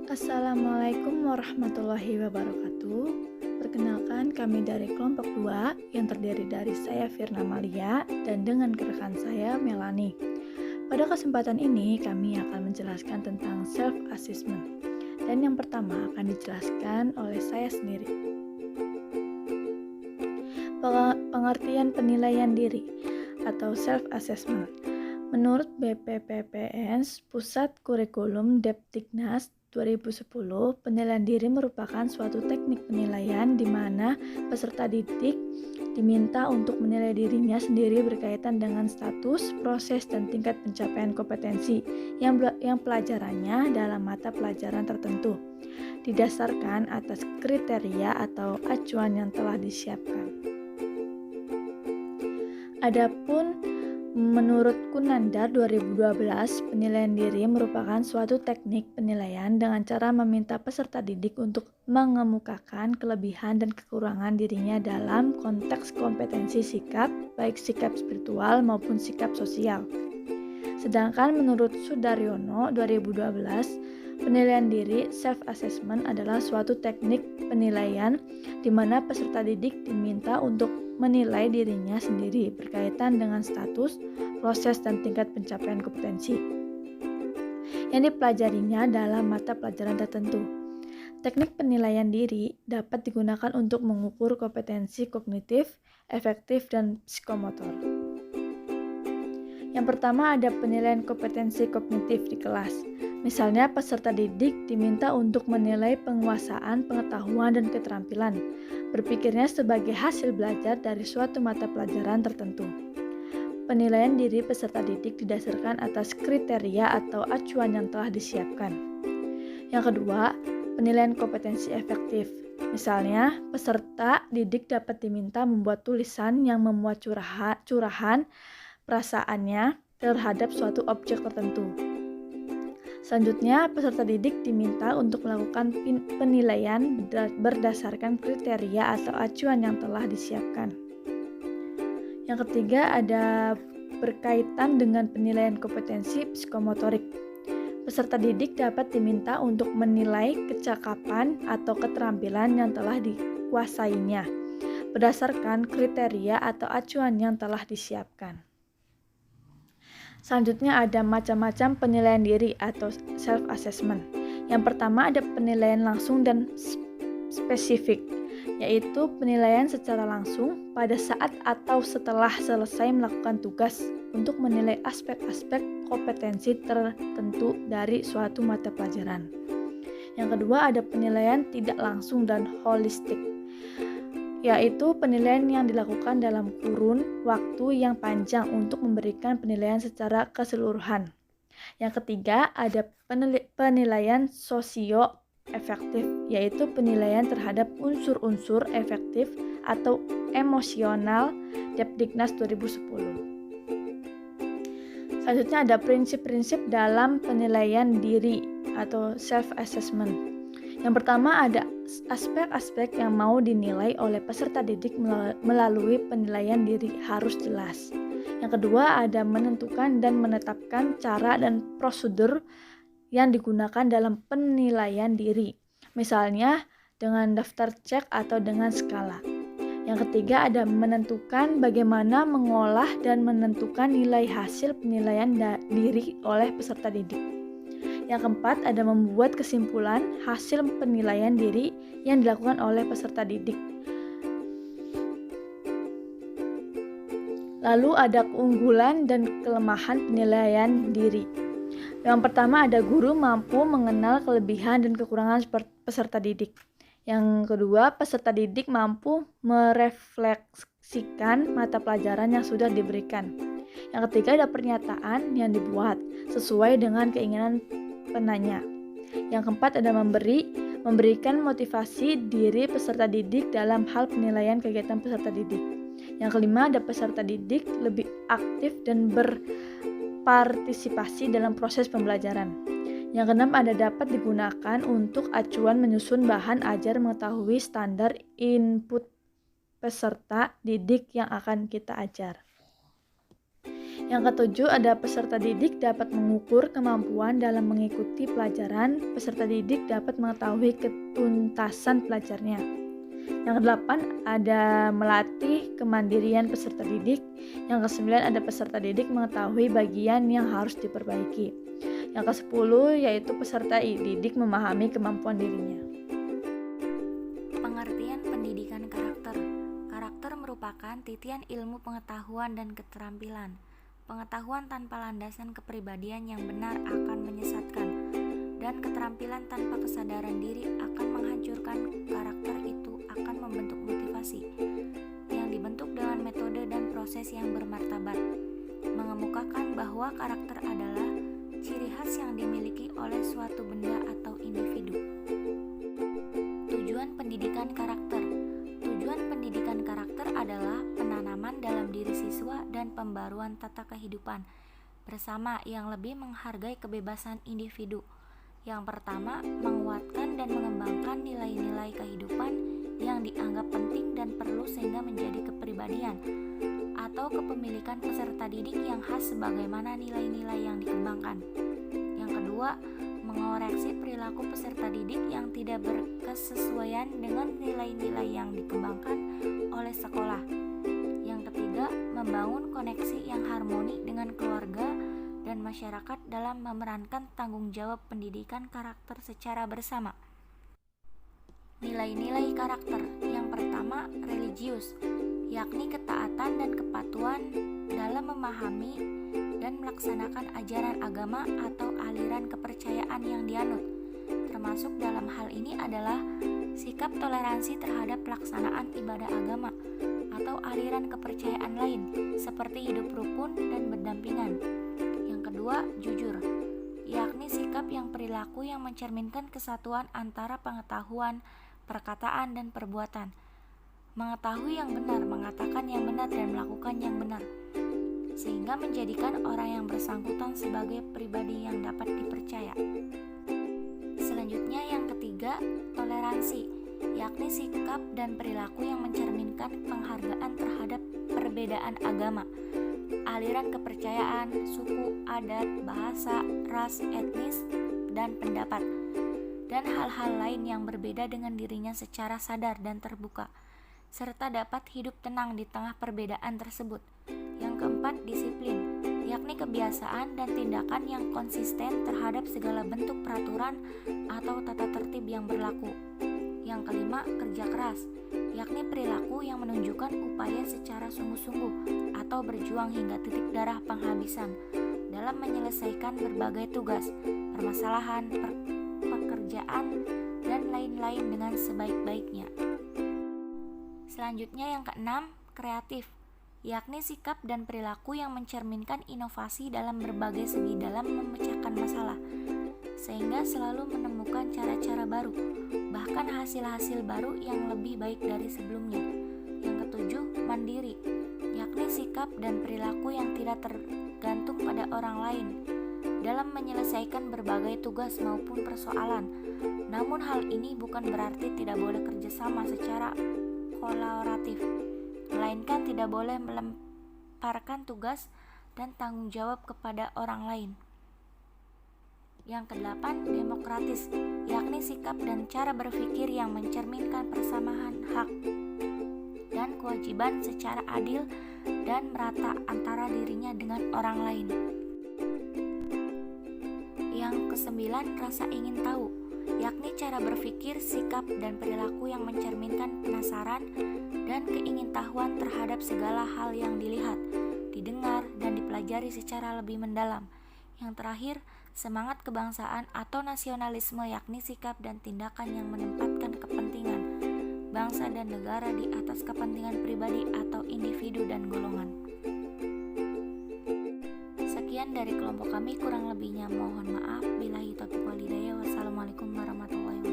Assalamualaikum warahmatullahi wabarakatuh. Perkenalkan, kami dari kelompok 2 yang terdiri dari saya Firna Malia dan dengan rekan saya Melani. Pada kesempatan ini kami akan menjelaskan tentang self-assessment. Dan yang pertama akan dijelaskan oleh saya sendiri. Pengertian penilaian diri atau self-assessment. Menurut BPPPS, Pusat Kurikulum Depdiknas 2010, penilaian diri merupakan suatu teknik penilaian di mana peserta didik diminta untuk menilai dirinya sendiri berkaitan dengan status, proses, dan tingkat pencapaian kompetensi yang pelajarannya dalam mata pelajaran tertentu, didasarkan atas kriteria atau acuan yang telah disiapkan. Adapun menurut Kunandar 2012, penilaian diri merupakan suatu teknik penilaian dengan cara meminta peserta didik untuk mengemukakan kelebihan dan kekurangan dirinya dalam konteks kompetensi sikap, baik sikap spiritual maupun sikap sosial. Sedangkan menurut Sudaryono 2012, penilaian diri self-assessment adalah suatu teknik penilaian di mana peserta didik diminta untuk menilai dirinya sendiri berkaitan dengan status, proses, dan tingkat pencapaian kompetensi yang dipelajarinya dalam mata pelajaran tertentu. Teknik penilaian diri dapat digunakan untuk mengukur kompetensi kognitif, efektif, dan psikomotor. Yang pertama ada penilaian kompetensi kognitif di kelas. Misalnya peserta didik diminta untuk menilai penguasaan, pengetahuan, dan keterampilan berpikirnya sebagai hasil belajar dari suatu mata pelajaran tertentu. Penilaian diri peserta didik didasarkan atas kriteria atau acuan yang telah disiapkan. Yang kedua, penilaian kompetensi efektif. Misalnya, peserta didik dapat diminta membuat tulisan yang memuat curahan perasaannya terhadap suatu objek tertentu. Selanjutnya, peserta didik diminta untuk melakukan penilaian berdasarkan kriteria atau acuan yang telah disiapkan. Yang ketiga ada berkaitan dengan penilaian kompetensi psikomotorik. Peserta didik dapat diminta untuk menilai kecakapan atau keterampilan yang telah dikuasainya berdasarkan kriteria atau acuan yang telah disiapkan. Selanjutnya ada macam-macam penilaian diri atau self-assessment. Yang pertama ada penilaian langsung dan spesifik, yaitu penilaian secara langsung pada saat atau setelah selesai melakukan tugas untuk menilai aspek-aspek kompetensi tertentu dari suatu mata pelajaran. Yang kedua ada penilaian tidak langsung dan holistik, yaitu penilaian yang dilakukan dalam kurun waktu yang panjang untuk memberikan penilaian secara keseluruhan. Yang ketiga, ada penilaian sosio-efektif, yaitu penilaian terhadap unsur-unsur efektif atau emosional Depdiknas 2010. Selanjutnya ada prinsip-prinsip dalam penilaian diri atau self-assessment. Yang pertama ada aspek-aspek yang mau dinilai oleh peserta didik melalui penilaian diri harus jelas. Yang kedua ada menentukan dan menetapkan cara dan prosedur yang digunakan dalam penilaian diri. Misalnya dengan daftar cek atau dengan skala. Yang ketiga ada menentukan bagaimana mengolah dan menentukan nilai hasil penilaian diri oleh peserta didik. Yang keempat, ada membuat kesimpulan hasil penilaian diri yang dilakukan oleh peserta didik. Lalu ada keunggulan dan kelemahan penilaian diri. Yang pertama, ada guru mampu mengenal kelebihan dan kekurangan peserta didik. Yang kedua, peserta didik mampu merefleksikan mata pelajaran yang sudah diberikan. Yang ketiga, ada pernyataan yang dibuat sesuai dengan keinginan penanya. Yang keempat ada memberikan motivasi diri peserta didik dalam hal penilaian kegiatan peserta didik. Yang kelima ada peserta didik lebih aktif dan berpartisipasi dalam proses pembelajaran. Yang keenam ada dapat digunakan untuk acuan menyusun bahan ajar mengetahui standar input peserta didik yang akan kita ajar. Yang ketujuh, ada peserta didik dapat mengukur kemampuan dalam mengikuti pelajaran. Peserta didik dapat mengetahui ketuntasan pelajarnya. Yang kedelapan, ada melatih kemandirian peserta didik. Yang kesembilan, ada peserta didik mengetahui bagian yang harus diperbaiki. Yang kesepuluh, yaitu peserta didik memahami kemampuan dirinya. Pengertian pendidikan karakter. Karakter merupakan titian ilmu pengetahuan dan keterampilan. Pengetahuan tanpa landasan kepribadian yang benar akan menyesatkan, dan keterampilan tanpa kesadaran diri akan menghancurkan. Karakter itu akan membentuk motivasi yang dibentuk dengan metode dan proses yang bermartabat, mengemukakan bahwa karakter adalah ciri khas yang dimiliki oleh suatu benda atau individu. Tujuan pendidikan karakter. Tujuan pendidikan karakter adalah penanaman dalam diri siswa dan pembaruan tata kehidupan bersama yang lebih menghargai kebebasan individu. Yang pertama, menguatkan dan mengembangkan nilai-nilai kehidupan yang dianggap penting dan perlu sehingga menjadi kepribadian atau kepemilikan peserta didik yang khas sebagaimana nilai-nilai yang dikembangkan. Yang kedua, mengoreksi perilaku peserta didik yang tidak berkesesuaian dengan nilai-nilai yang dikembangkan oleh sekolah. Yang ketiga, membangun koneksi yang harmoni dengan keluarga dan masyarakat dalam memerankan tanggung jawab pendidikan karakter secara bersama. Nilai-nilai karakter. Yang pertama, religius, yakni ketaatan dan kepatuhan dalam memahami dan melaksanakan ajaran agama atau aliran kepercayaan yang dianut. Termasuk dalam hal ini adalah sikap toleransi terhadap pelaksanaan ibadah agama atau aliran kepercayaan lain seperti hidup rukun dan berdampingan. Yang kedua, jujur, yakni sikap yang perilaku yang mencerminkan kesatuan antara pengetahuan, perkataan, dan perbuatan. Mengetahui yang benar, mengatakan yang benar, dan melakukan yang benar, sehingga menjadikan orang yang bersangkutan sebagai pribadi yang dapat dipercaya. Selanjutnya yang ketiga, toleransi, yakni sikap dan perilaku yang mencerminkan penghargaan terhadap perbedaan agama, aliran kepercayaan, suku, adat, bahasa, ras, etnis, dan pendapat, dan hal-hal lain yang berbeda dengan dirinya secara sadar dan terbuka, serta dapat hidup tenang di tengah perbedaan tersebut. Yang keempat, disiplin, yakni kebiasaan dan tindakan yang konsisten terhadap segala bentuk peraturan atau tata tertib yang berlaku. Yang kelima, kerja keras, yakni perilaku yang menunjukkan upaya secara sungguh-sungguh atau berjuang hingga titik darah penghabisan dalam menyelesaikan berbagai tugas, permasalahan, pekerjaan, dan lain-lain dengan sebaik-baiknya. Selanjutnya yang keenam, kreatif, yakni sikap dan perilaku yang mencerminkan inovasi dalam berbagai segi dalam memecahkan masalah, sehingga selalu menemukan cara-cara baru, bahkan hasil-hasil baru yang lebih baik dari sebelumnya. Yang ketujuh, mandiri, yakni sikap dan perilaku yang tidak tergantung pada orang lain dalam menyelesaikan berbagai tugas maupun persoalan. Namun hal ini bukan berarti tidak boleh kerjasama secara kolaboratif, melainkan tidak boleh melemparkan tugas dan tanggung jawab kepada orang lain. Yang kedelapan, demokratis, yakni sikap dan cara berpikir yang mencerminkan persamaan hak dan kewajiban secara adil dan merata antara dirinya dengan orang lain. Yang kesembilan, rasa ingin tahu, yakni cara berpikir, sikap, dan perilaku yang mencerminkan penasaran dan keingintahuan terhadap segala hal yang dilihat, didengar, dan dipelajari secara lebih mendalam. Yang terakhir, semangat kebangsaan atau nasionalisme, yakni sikap dan tindakan yang menempatkan kepentingan bangsa dan negara di atas kepentingan pribadi atau individu dan golongan. Sekian dari kelompok kami, kurang lebihnya mohon maaf. Billahi taufiq wal hidayah. Wassalamualaikum warahmatullahi wabarakatuh.